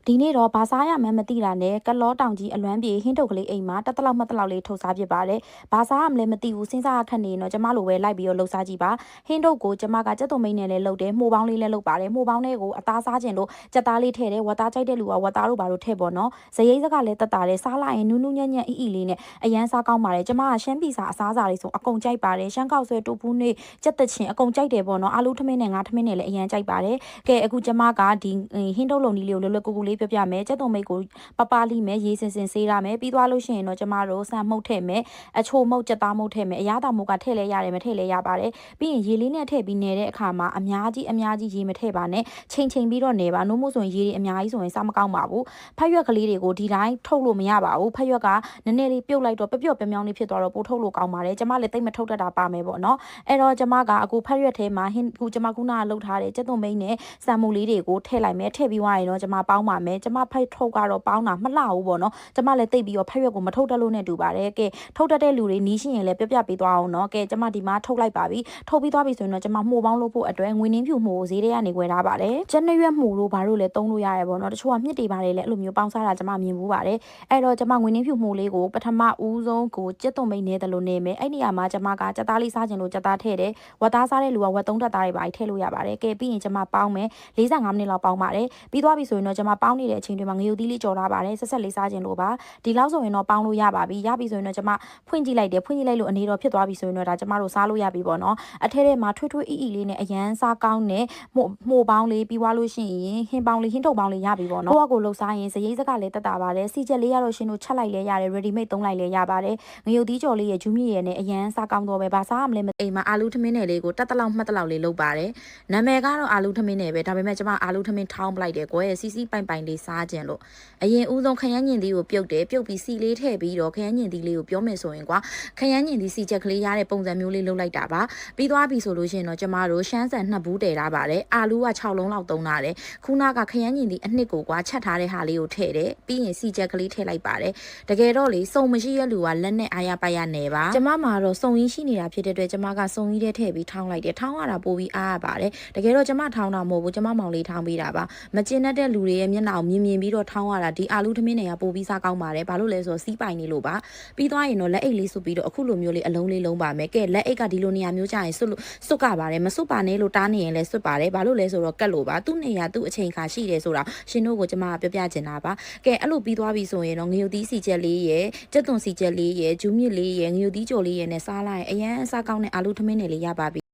ဒီနေ့တော့ဘာစားရမှန်းမသိတာနဲ့ကလောတောင်ကြီးအလွမ်းပြေဟင်းထုတ်ကလေးအိမ်မှာတက်တလောက်မှတ်တလောက်လေးထုတ်စားဖြစ်ပါတယ်။ဘာစားရမလဲမသိဘူးစဉ်းစားခက်နေရင်တော့ကျမလိုပဲလိုက်ပြီးတော့လှုပ်စားကြည့်ပါ။ဟင်းထုတ်ကိုကျမကကြက်သွန်မိတ်နဲ့လည်းလှုပ်တယ်မှုပေါင်းလေးလည်းလှုပ်ပါတယ်မှုပေါင်းလေးကိုအသားစားခြင်းလို့ကြက်သားလေးထည့်တယ်ဝတ်သားကြိုက်တဲ့လူကဝတ်သားတို့ဘာလို့ထည့်ပေါ့နော်။ဇရိတ်စကလည်းတက်တာတယ်စားလိုက်ရင်နူးနူးညံ့ညံ့အီအီလေးနဲ့အရန်စားကောင်းပါတယ်။ကျမကရှမ်းပြည်စာအစားအစာတွေဆိုအကုန်ကြိုက်ပါတယ်။ရှမ်းကောက်ဆွဲတူပူးနေကြက်တချင်အကုန်ကြိုက်တယ်ပေါ့နော်။အာလူထမင်းနဲ့ငါထမင်းနဲ့လည်းအရန်ကြိုက်ပါတယ်။ကဲအခုကျမကဒီဟင်းထုတ်လုံကြီးလေးကိုလွယ်လွယ်ကူကူလေးပြပြမယ်ကြက်သွန်မိတ်ကိုပပလိမယ်ရေစင်စင်ဆေးရမယ်ပြီးသွားလို့ရှိရင်တော့ကျမတို့ဆန်မှုတ်ထည့်မယ်အချိုမှုတ်ကြက်သားမှုတ်ထည့်မယ်အရသာမှုတ်ကထည့်လဲရတယ်မထည့်လဲရပါတယ်ပြီးရင်ရေလေးနဲ့ထည့်ပြီးနေတဲ့အခါမှာအများကြီးရေမထည့်ပါနဲ့ချိန်ပြီးတော့နေပါနို့မို့ဆိုရင်ရေတွေအများကြီးဆိုရင်စားမကောင်းပါဘူးဖက်ရွက်ကလေးတွေကိုဒီတိုင်းထုတ်လို့မရပါဘူးဖက်ရွက်ကနည်းနည်းလေးပြုတ်လိုက်တော့ပျော့ပြောင်းလေးဖြစ်သွားတော့ပို့ထုတ်လို့ကောင်းပါတယ်ကျမလည်းတိတ်မထုတ်တတ်တာပါမယ်ပေါ့နော်အဲ့တော့ကျမကအခုဖက်ရွက်ထဲမှာဟင်းကျမခုနကလှုပ်ထားတဲ့ကြက်သွန်မိတ်နဲ့ဆန်မှုလေးတွေကိုထည့်လိုက်မယ်ထည့်ပြီးသွားရင်တော့ကျမပေါင်းပါမယ်ကျမဖက်ထုတ်ကတော့ပေါင်းတာမလှဘူးပေါ့နော်ကျမလည်းတိတ်ပြီးတော့ဖက်ရွက်ကိုမထုတ်တတ်လို့နဲ့တူပါတယ်ကဲထုတ်တတ်တဲ့လူတွေနီးရှိရင်လည်းပြပေးသွားအောင်နော်ကဲကျမဒီမှာထုတ်လိုက်ပါပြီထုတ်ပြီးသွားပြီဆိုရင်တော့ကျမမှုပေါင်းလို့ဖို့အတွက်ငွေနှင်းဖြူမှုကိုဈေးထဲကနေဝယ်ထားပါတယ်ကျက်နှရွက်မှုတို့ဘာလို့လဲသုံးလို့ရတယ်ပေါ့နော်တချို့ကမြစ်တွေပါတယ်လေအဲ့လိုမျိုးပေါင်းစားတာကျမမြင်ဘူးပါတယ်အဲ့တော့ကျမငွေနှင်းဖြူမှုလေးကိုပထမဦးဆုံးကိုကြက်သွန်မိတ်နဲ့တယ်လို့နေမယ်အဲ့နေရာမှာကျမကကြက်သားလေးစားခြင်းလို့ကြက်သားထည့်တယ်ဝတ်သားစားတဲ့လူကဝတ်သုံးတက်သားတွေပါထည့်လို့ရပါတယ်ကဲပြီးရင်ကျမပေါင်းမယ်45မိနစ်လောက်ပေါင်းပါတယ်ပြီးသွားပြီဆိုရင်တော့ကျမပေါင်းနေတဲ့အချိန်တွေမှာငရုတ်သီးလေးကြော်ထားပါတယ်ဆက်လေးစားခြင်းလို့ပါဒီလောက်ဆိုရင်တော့ပေါင်းလို့ရပါပြီရပြီဆိုရင်တော့ကျမဖွင့်ကြည့်လိုက်တယ်ဖွင့်ကြည့်လိုက်လို့အနေတော့ဖြစ်သွားပြီဆိုရင်တော့ဒါကျမတို့စားလို့ရပြီပေါ့နော်အထဲထဲမှာထွေးအီလေးနဲ့အရန်စားကောင်းနဲ့မှုပေါင်းလေးပြီးွားလို့ရှိရင်ဟင်းပေါင်းလေးဟင်းထုတ်ပေါင်းလေးရပြီပေါ့နော်ကိုကလှုပ်စားရင်ဇရိတ်စကလည်းတက်တာပါတယ်စီချက်လေးရတော့ရှင်တို့ချက်လိုက်လဲရတယ် ready made သုံးလိုက်လဲရပါတယ်ငရုတ်သီးကြော်လေးရဲ့ဂျူးမြစ်ရဲ့နဲ့အရန်စားကောင်းတော့ပဲဘာစားရမလဲအိမ်မှာအာလူထမင်းနယ်လေးကိုတက်တလောက်မှတ်တလောက်လေးလုပ်ပါတယ်နာမည်ကတော့အာလူထမင်းနယ်ပဲဒါပေမဲ့ကျမအာလူထမင်းထောင်းပလိုက်တယ်ကွယ်စီစီပိုင်လေးစားခြင်းလို့အရင်ဦးဆုံးခရမ်းညင်သီးကိုပြုတ်တယ်ပြုတ်ပြီးစီလေးထည့်ပြီးတော့ခရမ်းညင်သီးလေးကိုပြောမယ်ဆိုရင်ကွာခရမ်းညင်သီးစီချက်ကလေးရတဲ့ပုံစံမျိုးလေးလုပ်လိုက်တာပါပြီးသွားပြီဆိုလို့ရှိရင်တော့ကျမတို့ရှမ်းဆန်2ဘူးတည်ထားပါတယ်အာလူက6လုံးလောက်သုံးထားတယ်ခုနကခရမ်းညင်သီးအနှစ်ကိုကွာချက်ထားတဲ့ဟာလေးကိုထည့်တယ်ပြီးရင်စီချက်ကလေးထည့်လိုက်ပါတယ်တကယ်တော့လေစုံမရှိရလူကလက်နဲ့အားရပါရနေပါကျမမှာတော့စုံရင်းရှိနေတာဖြစ်တဲ့အတွက်ကျမကစုံရင်းထဲထည့်ပြီးထောင်းလိုက်တယ်ထောင်းရတာပိုပြီးအားရပါတယ်တကယ်တော့ကျမထောင်းတာမဟုတ်ဘူးကျမမောင်လေးထောင်းပေးတာပါမကျင်တတ်တဲ့လူတွေရဲ့မျက်နှာကိုမြင်ပြီးတော့ထောင်းရတာဒီအာလူထမင်းတွေကပိုပြီးစားကောင်းပါတယ်ဘာလို့လဲဆိုတော့စီးပိုင်နေလို့ပါပြီးသွားရင်တော့လက်အိတ်လေးစွပ်ပြီးတော့အခုလိုမျိုးလေးအလုံးလေးလုံးပါမယ်ကဲလက်အိတ်ကဒီလိုနေရာမျိုးကြရင်စွတ်ကပါတယ်မစွတ်ပါနဲ့လို့တားနေရင်လည်းစွတ်ပါတယ်ဘာလို့လဲဆိုတော့ကတ်လို့ပါသူ့နေရာသူ့အချိန်ခါရှိတယ်ဆိုတာရှင်တို့ကိုကျမကပြောပြချင်တာပါကဲအဲ့လိုပြီးသွားပြီဆိုရင်တော့ငရုတ်သီးစီချက်လေးရယ်ကြက်သွန်စီချက်လေးရယ်ဂျူးမြစ်လေးရယ်ငရုတ်သီးကြော်လေးရယ်နဲ့စားလိုက်အရန်စားကောင်းတဲ့အာလူထမင်းတွေလေးရပါပြီ